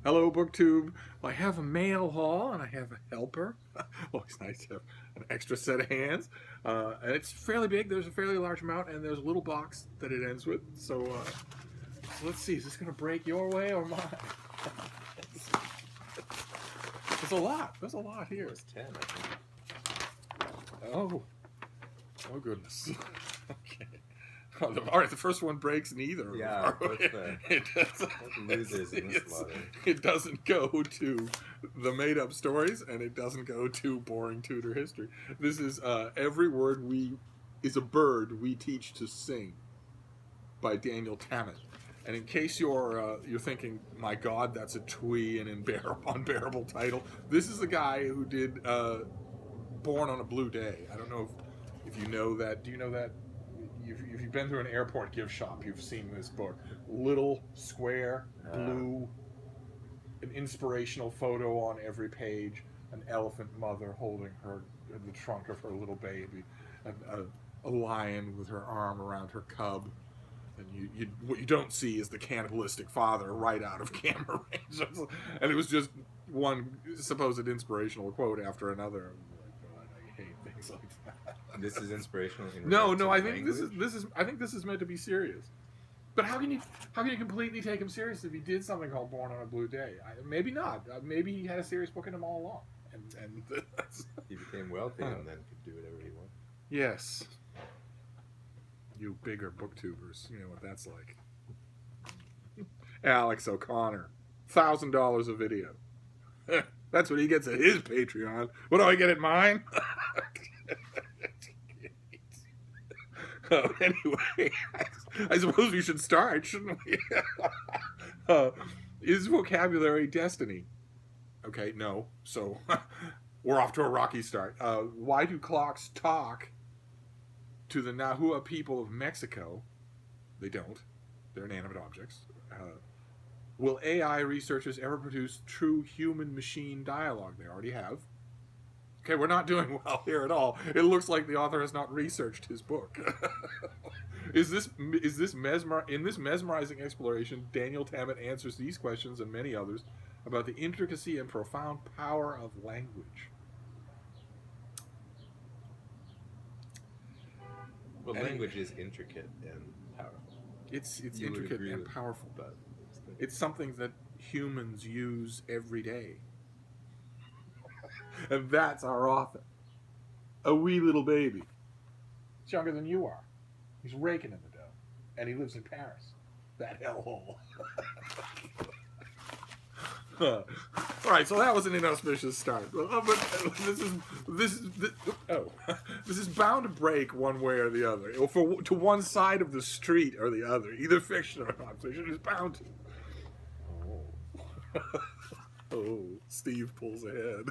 Hello, BookTube. I have a mail haul and I have a helper. Always nice to have an extra set of hands. And it's fairly big. There's a fairly large amount, and there's a little box that it ends with. So let's see. Is this going to break your way or mine? There's a lot. There's a lot here. It's 10, I think. Oh. Oh, goodness. Okay. All right, the first one breaks neither. Yeah, It doesn't, losers in this lottery. It doesn't go to the made-up stories, and it doesn't go to boring Tudor history. This is Every Word is a Bird We Teach to Sing by Daniel Tammet. And in case you're thinking, my God, that's a twee and unbearable title, this is the guy who did Born on a Blue Day. I don't know if you know that. Do you know that? If you've been through an airport gift shop, you've seen this book. Little, square, blue, an inspirational photo on every page, an elephant mother holding the trunk of her little baby, a lion with her arm around her cub. And what you don't see is the cannibalistic father right out of camera range. And it was just one supposed inspirational quote after another. I hate things like that. This is inspirational. No. I think this is. I think this is meant to be serious. But how can you completely take him serious if he did something called Born on a Blue Day? Maybe not. Maybe he had a serious book in him all along, and he became wealthy and then could do whatever he wanted. Yes. You bigger booktubers, you know what that's like. Alex O'Connor, $1,000 a video. That's what he gets at his Patreon. What do I get at mine? Anyway, I suppose we should start, shouldn't we? Is vocabulary destiny? Okay, no. So we're off to a rocky start. Why do clocks talk to the Nahua people of Mexico? They don't. They're inanimate objects. Will AI researchers ever produce true human-machine dialogue? They already have. Okay, we're not doing well here at all. It looks like the author has not researched his book. In this mesmerizing exploration, Daniel Tammet answers these questions and many others about the intricacy and profound power of language. Well, language is intricate and powerful. It's intricate and powerful, but it's something that humans use every day. And that's our author. A wee little baby. He's younger than you are. He's raking in the dough. And he lives in Paris. That hellhole. All right, so that was an inauspicious start. But this is bound to break one way or the other. To one side of the street or the other. Either fiction or non-fiction is bound to. Oh, Steve pulls ahead.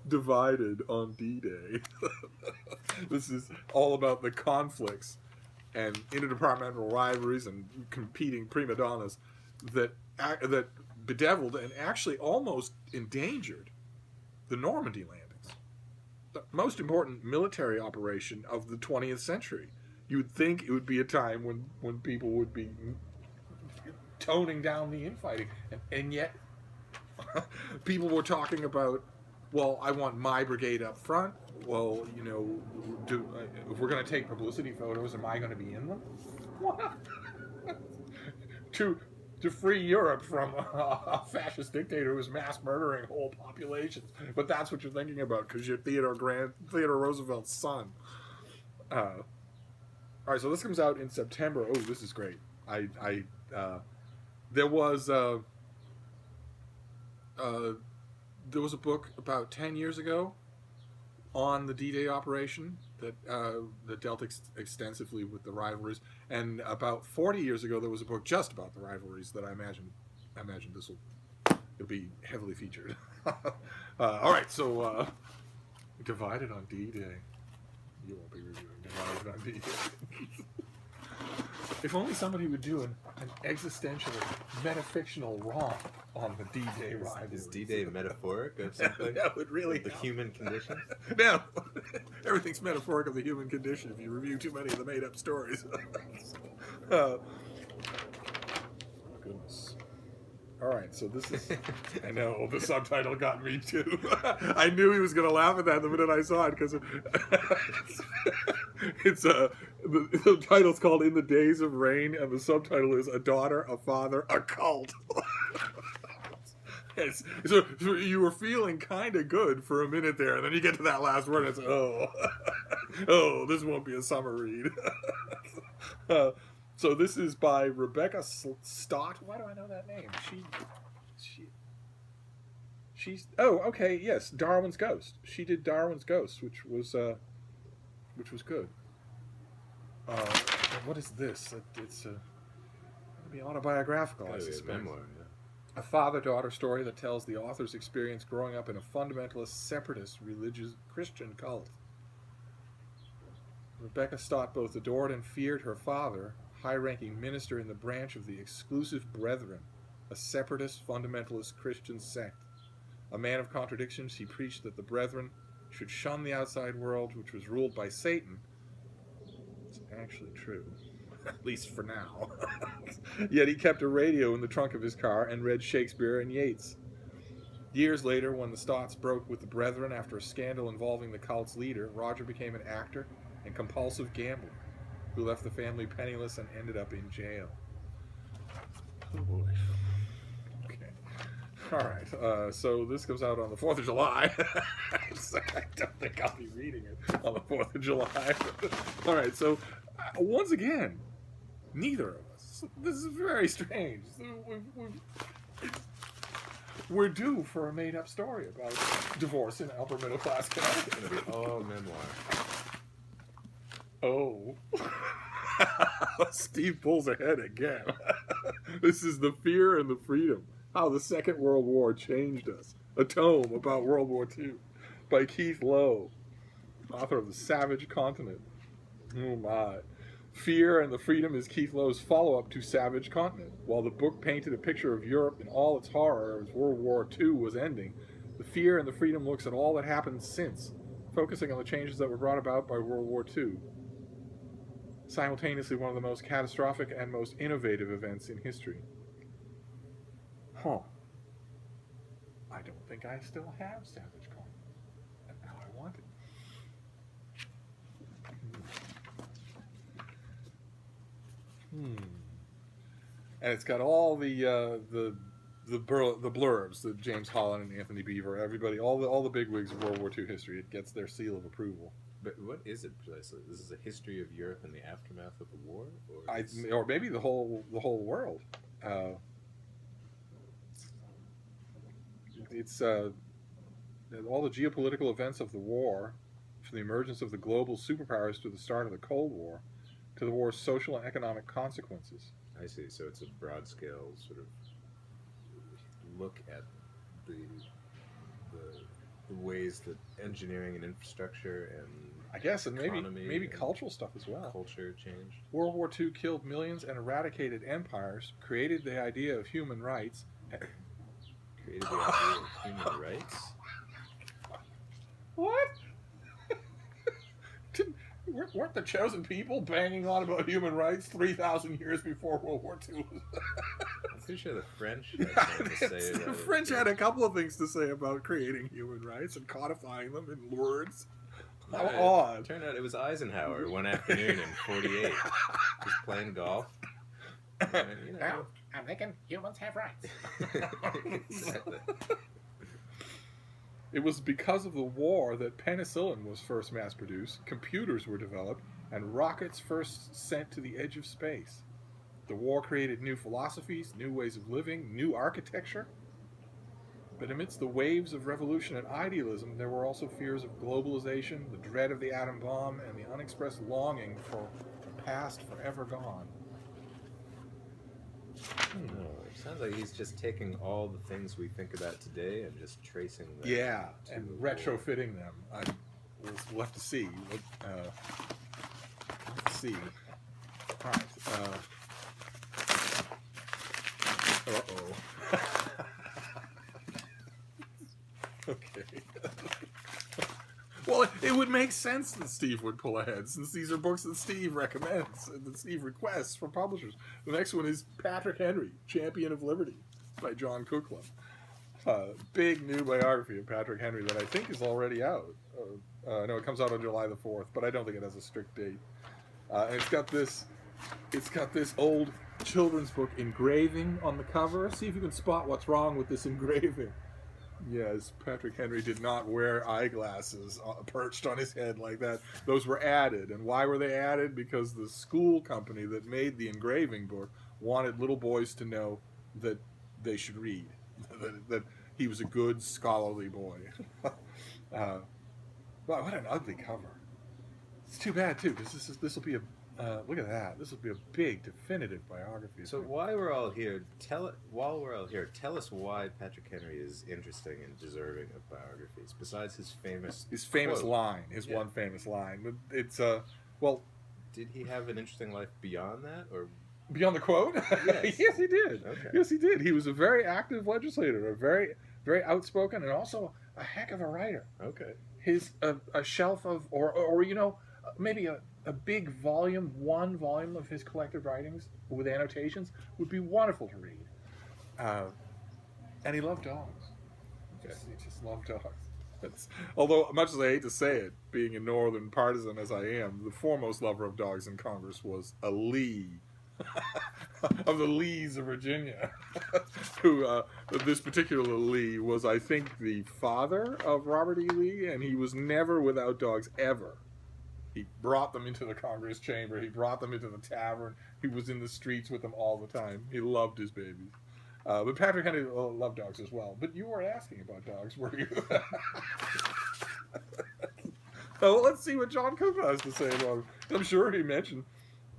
Divided on D-Day. This is all about the conflicts and interdepartmental rivalries and competing prima donnas that bedeviled and actually almost endangered the Normandy landings. The most important military operation of the 20th century. You would think it would be a time when people would be toning down the infighting. And yet people were talking about, well, I want my brigade up front. Well, you know, if we're going to take publicity photos, am I going to be in them? What? To free Europe from a fascist dictator who's mass murdering whole populations. But that's what you're thinking about because you're Theodore Roosevelt's son. All right, so this comes out in September. Oh, this is great. There was a book about 10 years ago on the D-Day operation that dealt extensively with the rivalries, and about 40 years ago there was a book just about the rivalries that I imagine this will be heavily featured. All right, so Divided on D-Day. You won't be reviewing Divided on D-Day. If only somebody would do an existential, metafictional romp on the D-Day rivalry. Is D-Day metaphoric of something? That would really the human condition? No. Everything's metaphoric of the human condition if you review too many of the made-up stories. Goodness. All right, so this is. I know the subtitle got me too. I knew he was going to laugh at that the minute I saw it because it's the title's called "In the Days of Rain" and the subtitle is "A Daughter, a Father, a Cult." So you were feeling kind of good for a minute there, and then you get to that last word, and it's oh, this won't be a summer read. So this is by Rebecca Stott. Why do I know that name? She's okay, yes, Darwin's Ghost. She did Darwin's Ghost, which was good. What is this? It's it'll be autobiographical, I suspect. Memoir. Yeah. A father-daughter story that tells the author's experience growing up in a fundamentalist, separatist, religious Christian cult. Rebecca Stott both adored and feared her father, high-ranking minister in the branch of the Exclusive Brethren, a separatist, fundamentalist Christian sect. A man of contradictions, he preached that the Brethren should shun the outside world, which was ruled by Satan. It's actually true, at least for now. Yet he kept a radio in the trunk of his car and read Shakespeare and Yeats. Years later, when the Stotts broke with the Brethren after a scandal involving the cult's leader, Roger became an actor and compulsive gambler who left the family penniless and ended up in jail. Oh boy. Okay. All right. So this comes out on the 4th of July. I don't think I'll be reading it on the 4th of July. All right. So once again, neither of us. This is very strange. We're due for a made-up story about divorce in upper middle-class Connecticut. Oh, memoir. Oh. Steve pulls ahead again. This is The Fear and the Freedom, How the Second World War Changed Us. A tome about World War II by Keith Lowe, author of The Savage Continent. Oh my. Fear and the Freedom is Keith Lowe's follow-up to Savage Continent. While the book painted a picture of Europe in all its horror as World War II was ending, The Fear and the Freedom looks at all that happened since, focusing on the changes that were brought about by World War II. Simultaneously one of the most catastrophic and most innovative events in history. Huh. I don't think I still have Savage Continent. And now I want it. And it's got all the blurbs, the James Holland and Anthony Beaver, everybody, all the bigwigs of World War II history. It gets their seal of approval. But what is it precisely? This is a history of Europe in the aftermath of the war, or maybe the whole world. It's all the geopolitical events of the war, from the emergence of the global superpowers to the start of the Cold War, to the war's social and economic consequences. I see. So it's a broad scale sort of look at the ways that engineering and infrastructure and I guess, and maybe and cultural stuff as well. Culture changed. World War II killed millions and eradicated empires, created the idea of human rights. Created the idea of human rights? What? Weren't the chosen people banging on about human rights 3,000 years before World War II? I'm pretty sure the French had something to say about it. The French had a couple of things to say about creating human rights and codifying them in words. How odd. It turned out it was Eisenhower one afternoon in 48. Just playing golf. And, Now, I'm thinking humans have rights. Exactly. It was because of the war that penicillin was first mass-produced, computers were developed, and rockets first sent to the edge of space. The war created new philosophies, new ways of living, new architecture. But amidst the waves of revolution and idealism, there were also fears of globalization, the dread of the atom bomb, and the unexpressed longing for a past forever gone. No, it sounds like he's just taking all the things we think about today and just tracing them. Yeah, and retrofitting them. We'll have to see. Let's see. All right. Uh-oh. Okay. Well, it would make sense that Steve would pull ahead, since these are books that Steve recommends and that Steve requests from publishers. The next one is Patrick Henry, Champion of Liberty. by John Kukla. Big new biography of Patrick Henry that I think is already out. No, it comes out on July the 4th, but I don't think it has a strict date. And it's got this old children's book engraving on the cover. See if you can spot what's wrong with this engraving. Yes, Patrick Henry did not wear eyeglasses perched on his head like that. Those were added. And why were they added? Because the school company that made the engraving book wanted little boys to know that they should read, that he was a good, scholarly boy. Wow, what an ugly cover. It's too bad, too, because this will be a... look at that. This will be a big, definitive biography. So while we're all here, tell us why Patrick Henry is interesting and deserving of biographies. Besides his famous quote. Line, one famous line. It's well. Did he have an interesting life beyond that, or beyond the quote? Yes, yes, he did. Okay. Yes, he did. He was a very active legislator, a very, very outspoken, and also a heck of a writer. Okay. His a shelf of, or maybe a big volume, one volume of his collected writings with annotations would be wonderful to read. And he loved dogs. Okay. He just loved dogs. Although, much as I hate to say it, being a northern partisan as I am, the foremost lover of dogs in Congress was a Lee. Of the Lees of Virginia, who this particular Lee was, I think, the father of Robert E. Lee, and he was never without dogs, ever. He brought them into the Congress chamber. He brought them into the tavern. He was in the streets with them all the time. He loved his babies. But Patrick Henry loved dogs as well. But you weren't asking about dogs, were you? Well, let's see what John Cook has to say about him. I'm sure he mentioned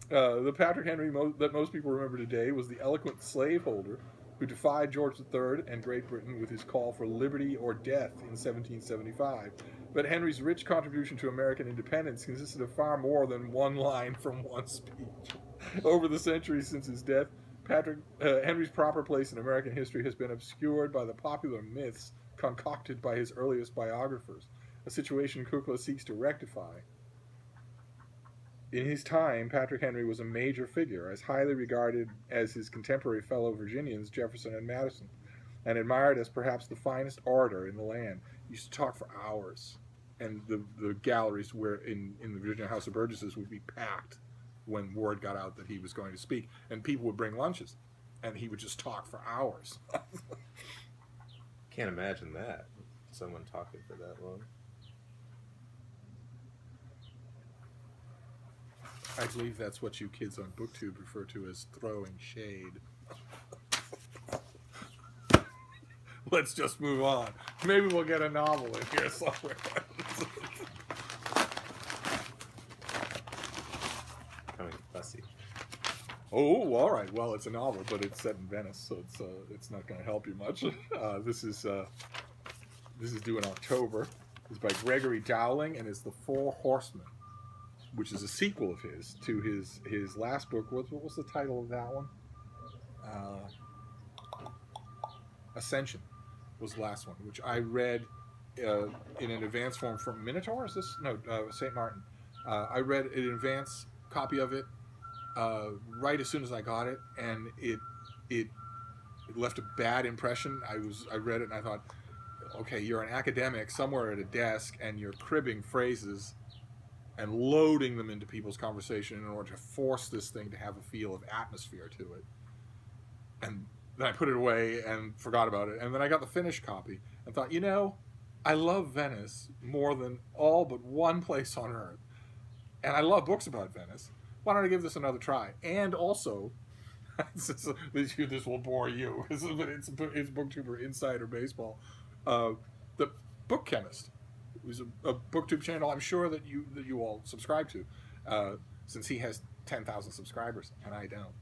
the Patrick Henry that most people remember today was the eloquent slaveholder who defied George III and Great Britain with his call for liberty or death in 1775. But Henry's rich contribution to American independence consisted of far more than one line from one speech. Over the centuries since his death, Henry's proper place in American history has been obscured by the popular myths concocted by his earliest biographers, a situation Kukla seeks to rectify. In his time, Patrick Henry was a major figure, as highly regarded as his contemporary fellow Virginians Jefferson and Madison, and admired as perhaps the finest orator in the land. He used to talk for hours, and the galleries in the Virginia House of Burgesses would be packed when word got out that he was going to speak, and people would bring lunches, and he would just talk for hours. Can't imagine that. Someone talking for that long. I believe that's what you kids on BookTube refer to as throwing shade. Let's just move on. Maybe we'll get a novel in here somewhere. Coming fussy. Oh, all right. Well, it's a novel, but it's set in Venice, so it's not going to help you much. This is due in October. It's by Gregory Dowling, and it's The Four Horsemen, which is a sequel of his to his last book. What was the title of that one? Ascension was the last one, which I read in an advance form from Minotaur. Is this? No, St. Martin. I read an advance copy of it right as soon as I got it, and it left a bad impression. I read it and I thought, okay, you're an academic somewhere at a desk and you're cribbing phrases and loading them into people's conversation in order to force this thing to have a feel of atmosphere to it. And then I put it away and forgot about it. And then I got the finished copy and thought, I love Venice more than all but one place on earth. And I love books about Venice. Why don't I give this another try? And also, this will bore you, but it's BookTuber Insider Baseball. The Book Chemist, who's a BookTube channel I'm sure that you all subscribe to, since he has 10,000 subscribers and I don't.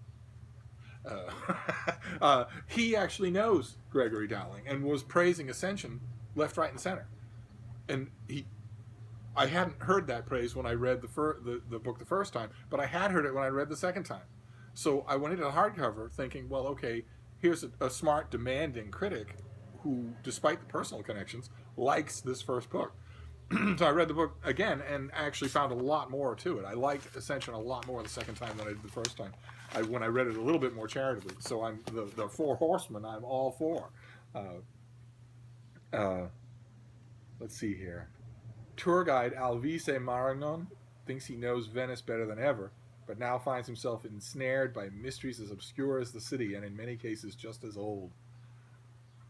He actually knows Gregory Dowling and was praising Ascension left, right, and center. And I hadn't heard that praise when I read the book the first time, but I had heard it when I read the second time. So I went into the hardcover thinking, well, okay, here's a smart, demanding critic who, despite the personal connections, likes this first book. So I read the book again and actually found a lot more to it. I liked Ascension a lot more the second time than I did the first time. When I read it a little bit more charitably. So I'm the Four Horsemen. I'm all for. Let's see here. Tour guide Alvise Maragnon thinks he knows Venice better than ever, but now finds himself ensnared by mysteries as obscure as the city and in many cases just as old.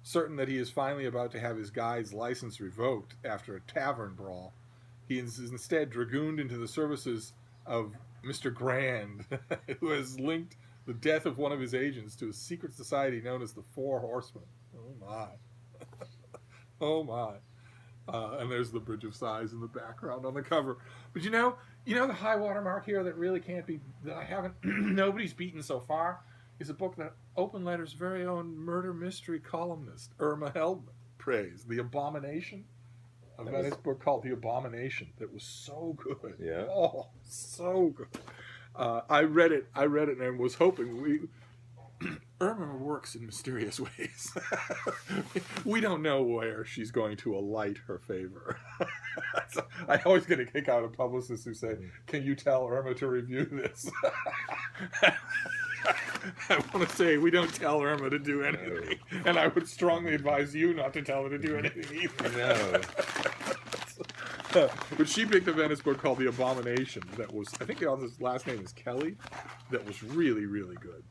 Certain that he is finally about to have his guide's license revoked after a tavern brawl, he is instead dragooned into the services of Mr. Grand, who has linked the death of one of his agents to a secret society known as the Four Horsemen. Oh my. Oh my. And there's the Bridge of Sighs in the background on the cover. But you know the high water mark here that really can't be, that I haven't, nobody's beaten so far, is a book that Open Letter's very own murder mystery columnist, Irma Heldman, praised. The Abomination. I've got his book called The Abomination that was so good. Yeah. Oh, so good. I read it and was hoping Irma works in mysterious ways. We don't know where she's going to alight her favor. So I always get a kick out of publicists who say, "Can you tell Irma to review this?" I want to say we don't tell Irma to do anything, and I would strongly advise you not to tell her to do anything either. No. But she picked a Venice book called The Abomination that was, I think the author's last name is Kelly, that was really, really good.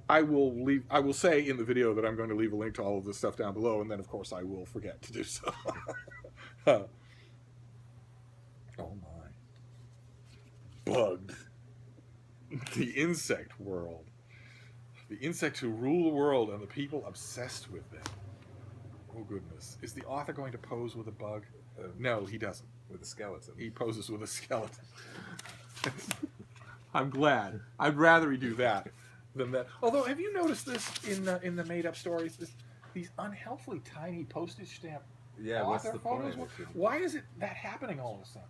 I will say in the video that I'm going to leave a link to all of this stuff down below, and then of course I will forget to do so. Oh my. Bugs. The insect world. The insects who rule the world and the people obsessed with them. Oh goodness. Is the author going to pose with a bug? No, he doesn't. With a skeleton. He poses with a skeleton. I'm glad. I'd rather he do that than that. Although, have you noticed this in the made-up stories? These unhealthily tiny postage stamp author photos? Why is that happening all of a sudden?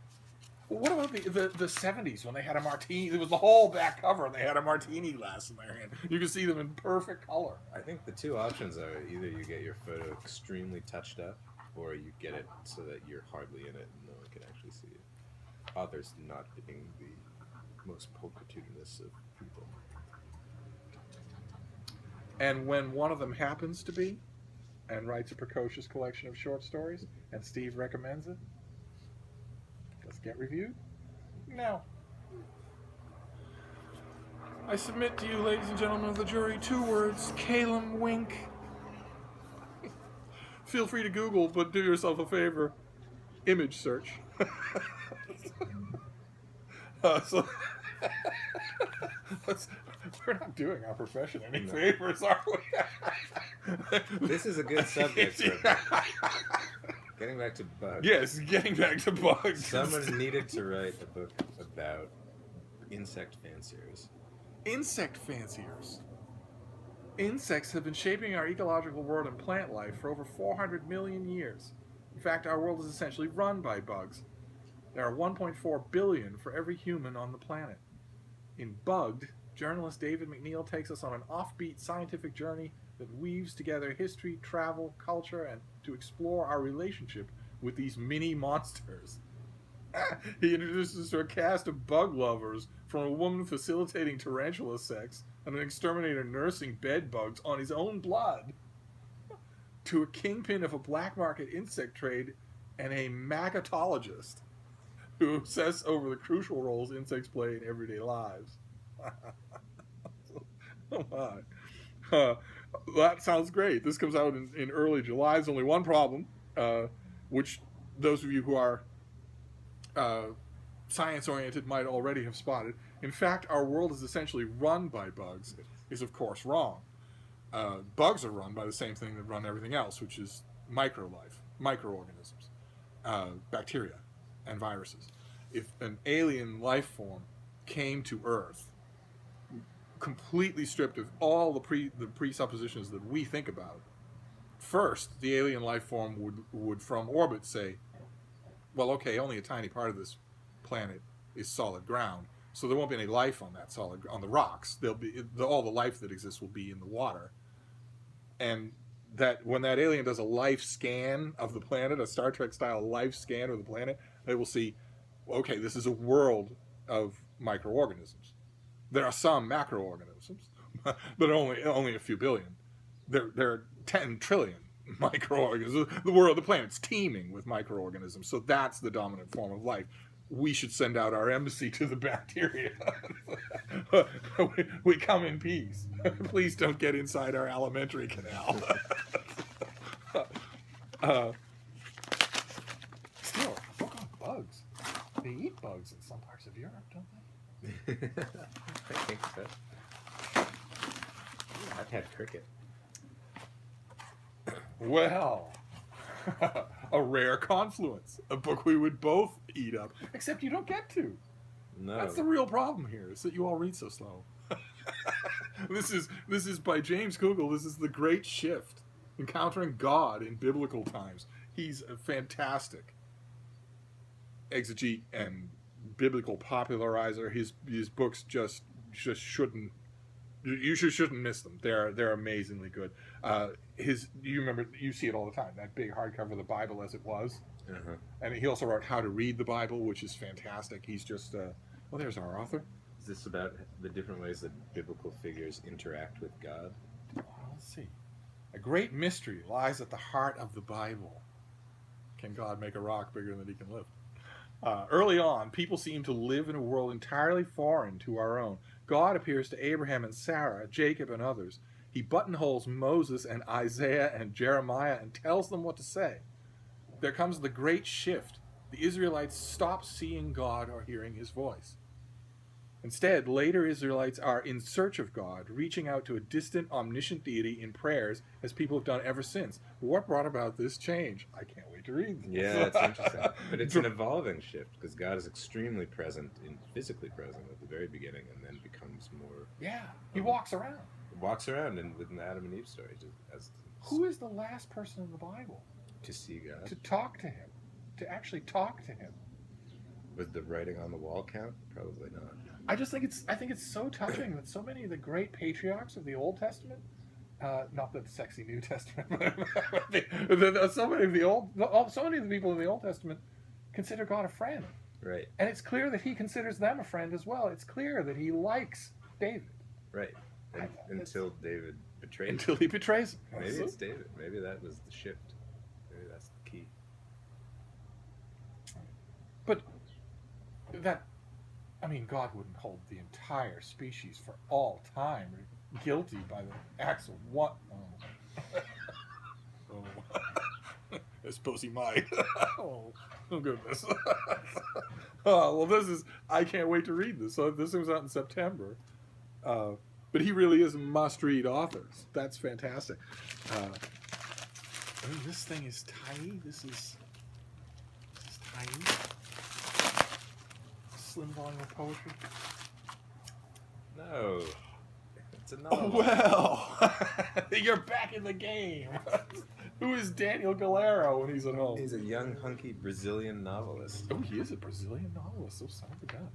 Well, what about the 70s when they had a martini? It was the whole back cover and they had a martini glass in their hand. You can see them in perfect color. I think the two options are either you get your photo extremely touched up or you get it so that you're hardly in it and no one can actually see it. Authors not being the most pulchritudinous of people. And when one of them happens to be and writes a precocious collection of short stories and Steve recommends it, does it get reviewed? No. I submit to you, ladies and gentlemen of the jury, 2 words: Calum Wink. Feel free to Google, but do yourself a favor. Image search. We're not doing our profession any favors, are we? This is a good subject. Getting back to bugs. Yes, getting back to bugs. Someone needed to write a book about insect fanciers. Insect fanciers. Insects have been shaping our ecological world and plant life for over 400 million years. In fact, our world is essentially run by bugs. There are 1.4 billion for every human on the planet. In Bugged, journalist David McNeil takes us on an offbeat scientific journey that weaves together history, travel, culture, and to explore our relationship with these mini monsters. He introduces us to a cast of bug lovers, from a woman facilitating tarantula sex and an exterminator nursing bed bugs on his own blood, to a kingpin of a black market insect trade and a magatologist who obsess over the crucial roles insects play in everyday lives. Oh my. That sounds great. This comes out in early July. There's only one problem, which those of you who are science-oriented might already have spotted. In fact, our world is essentially run by bugs, is of course wrong. Bugs are run by the same thing that run everything else, which is microlife, microorganisms, bacteria, and viruses. If an alien life form came to Earth, completely stripped of all the presuppositions that we think about, first, the alien life form would from orbit say, well, okay, only a tiny part of this planet is solid ground, so there won't be any life on the rocks. All the life that exists will be in the water, and that when that alien does a life scan of the planet, a Star Trek style life scan of the planet, they will see, okay, this is a world of microorganisms. There are some macroorganisms, but only a few billion. There are 10 trillion microorganisms. The planet's teeming with microorganisms. So that's the dominant form of life. We should send out our embassy to the bacteria. We come in peace. Please don't get inside our alimentary canal. Still, book on bugs. They eat bugs in some parts of Europe, don't they? I think so. I've had cricket. Well, a rare confluence. A book we would both eat up. Except you don't get to. No. That's the real problem here, is that you all read so slow. This is by James Kugel. This is The Great Shift. Encountering God in Biblical Times. He's a fantastic exegete and biblical popularizer. His books just shouldn't. You shouldn't miss them. They're amazingly good. You remember, you see it all the time. That big hardcover, The Bible as It Was. Uh-huh. And he also wrote How to Read the Bible, which is fantastic. He's just well, there's our author. Is this about the different ways that biblical figures interact with God? Let's see. A great mystery lies at the heart of the Bible. Can God make a rock bigger than he can lift? Early on, people seem to live in a world entirely foreign to our own. God appears to Abraham and Sarah, Jacob and others. He buttonholes Moses and Isaiah and Jeremiah and tells them what to say. There comes the great shift. The Israelites stop seeing God or hearing his voice. Instead, later Israelites are in search of God, reaching out to a distant, omniscient deity in prayers, as people have done ever since. What brought about this change? I can't wait to read this. Yeah, that's interesting. But it's an evolving shift, because God is extremely present, physically present at the very beginning, and then becomes more... Yeah, he walks around. Walks around with an Adam and Eve story. Who is the last person in the Bible to see God? To talk to him. To actually talk to him. Would the writing on the wall count? Probably not. I think it's so touching that so many of the great patriarchs of the Old Testament, not the sexy New Testament, but so many of the people in the Old Testament consider God a friend. Right. And it's clear that he considers them a friend as well. It's clear that he likes David. Right. Until David betrays him. Until he betrays him. Maybe it's David. Maybe that was the shift. Maybe that's the key. But God wouldn't hold the entire species for all time guilty by the acts of what? Oh. I suppose he might. Oh goodness. Oh, well, I can't wait to read this. So this was out in September. But he really is a must-read author. That's fantastic. This thing is tiny. This is tiny. Slim volume of poetry. No. It's a novel. Oh, well. You're back in the game. Who is Daniel Galero when he's at home? He's a young, hunky Brazilian novelist. Oh, he is a Brazilian novelist. So son of a gun.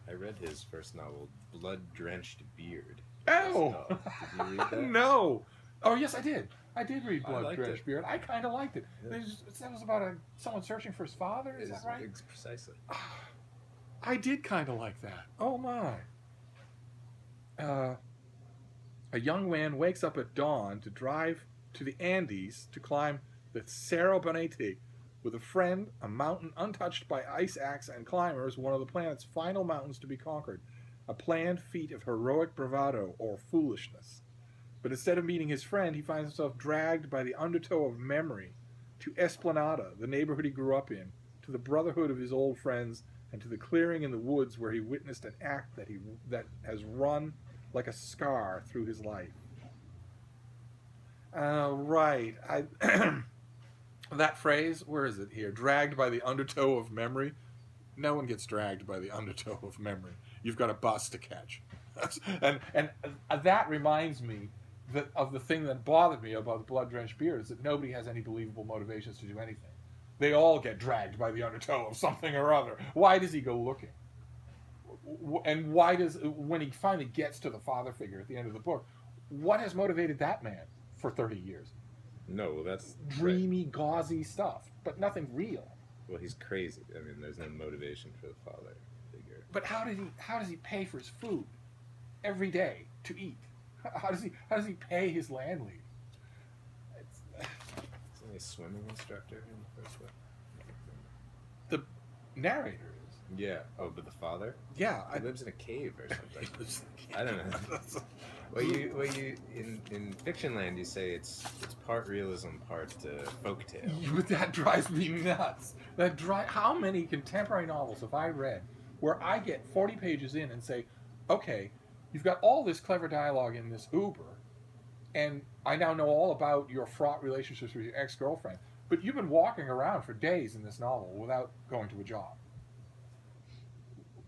I read his first novel, Blood-Drenched Beard. Oh! Did you read that? No! Oh, yes, I did. I did read Blood-Drenched it. Beard. I kind of liked it. Yeah. That was about someone searching for his father, is that right? Precisely. I did kind of like that. Oh, my. A young man wakes up at dawn to drive to the Andes to climb the Cerro Bonete with a friend, a mountain untouched by ice axe and climbers, one of the planet's final mountains to be conquered, a planned feat of heroic bravado or foolishness. But instead of meeting his friend, he finds himself dragged by the undertow of memory to Esplanada, the neighborhood he grew up in, to the brotherhood of his old friends, and to the clearing in the woods where he witnessed an act that has run like a scar through his life. Right. That phrase, where is it here? Dragged by the undertow of memory. No one gets dragged by the undertow of memory. You've got a bus to catch. and that reminds me of the thing that bothered me about the Blood-Drenched Beard, is that nobody has any believable motivations to do anything. They all get dragged by the undertow of something or other. Why does he go looking? And when he finally gets to the father figure at the end of the book, what has motivated that man for 30 years? No, well, that's dreamy, gauzy stuff, but nothing real. Well, he's crazy. I mean, there's no motivation for the father figure. But how does he pay for his food every day to eat? How does he pay his landlady? Isn't he a swimming instructor in the first one? The narrator is. Yeah. Oh, but the father? Yeah, He lives in a cave or something. I don't know. Well, you in fiction land, you say it's part realism, part folktale. But that drives me nuts. How many contemporary novels have I read where I get 40 pages in and say, okay, you've got all this clever dialogue in this Uber, and I now know all about your fraught relationships with your ex-girlfriend, but you've been walking around for days in this novel without going to a job.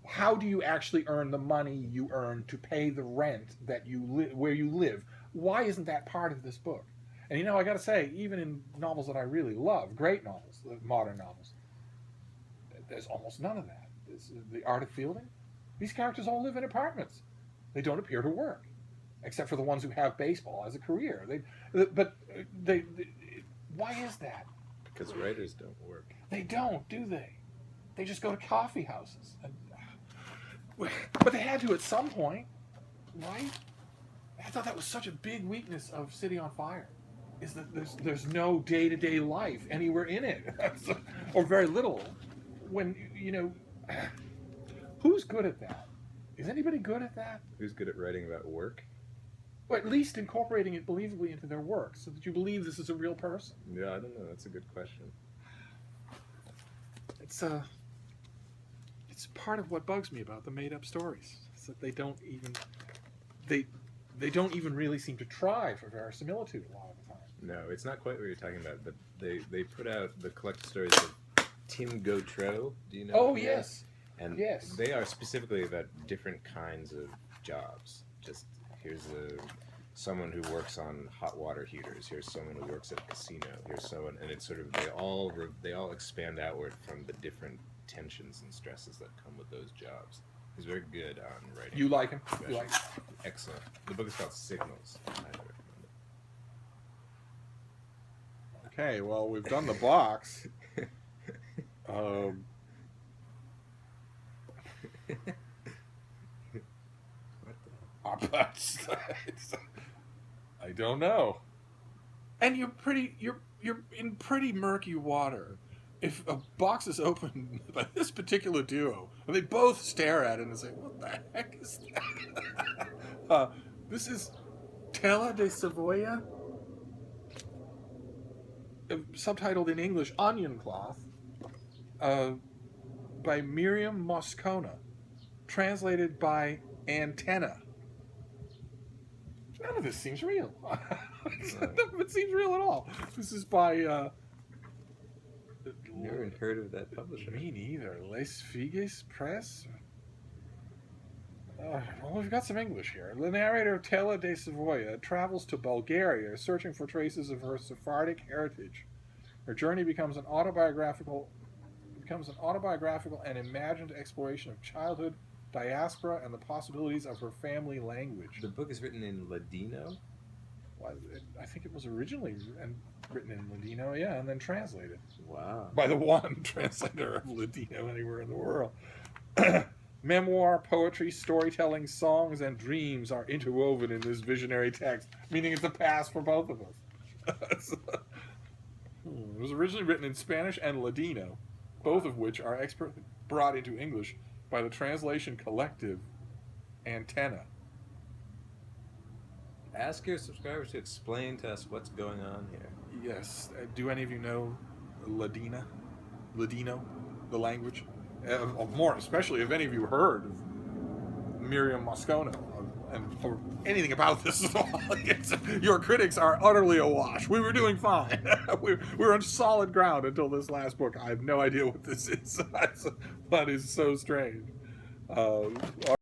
How do you actually earn the money you earn to pay the rent that where you live? Why isn't that part of this book? And I got to say, even in novels that I really love, great novels, modern novels, there's almost none of that. The Art of Fielding, these characters all live in apartments. They don't appear to work, except for the ones who have baseball as a career. Why is that? Because writers don't work. They don't, do they? They just go to coffee houses. But they had to at some point, right? I thought that was such a big weakness of City on Fire, is that there's no day-to-day life anywhere in it, or very little. When, who's good at that? Is anybody good at that? Who's good at writing about work? Or at least incorporating it believably into their work, so that you believe this is a real person. Yeah, I don't know. That's a good question. It's part of what bugs me about the made-up stories. Is that they don't even really seem to try for verisimilitude a lot of the time. No, it's not quite what you're talking about, but they put out the collected stories of Tim Gautreaux. Do you know? Oh, who he yes. is? And Yes. they are specifically about different kinds of jobs. Just here's someone who works on hot water heaters. Here's someone who works at a casino. Here's someone, and it's sort of they all expand outward from the different tensions and stresses that come with those jobs. He's very good on writing. You like him? You like him? Excellent. The book is called Signals. I highly recommend it. Okay, well, we've done the box. I don't know. And you're in pretty murky water. If a box is opened by this particular duo, and they both stare at it and say, "What the heck is that?" This is Tela de Savoia, subtitled in English "Onion Cloth," by Miriam Moscona, translated by Antenna. None of this seems real. None of it seems real at all. This is by... Never heard of that publisher. Me neither. Les Figes Press? Well, we've got some English here. The narrator of Tela de Savoia travels to Bulgaria, searching for traces of her Sephardic heritage. Her journey becomes an autobiographical and imagined exploration of childhood, diaspora, and the possibilities of her family language. The book is written in Ladino? Well, I think it was originally written in Ladino, yeah, and then translated. Wow. By the one translator of Ladino anywhere in the world. Memoir, poetry, storytelling, songs, and dreams are interwoven in this visionary text, meaning it's a pass for both of us. It was originally written in Spanish and Ladino, both of which are expertly brought into English by the translation collective Antenna. Ask your subscribers to explain to us what's going on here. Yes. Do any of you know Ladino, the language? More especially if any of you heard of Miriam Moscona or anything about this at all. Your critics are utterly awash. We were doing fine. we were on solid ground until this last book. I have no idea what this is. That is so strange.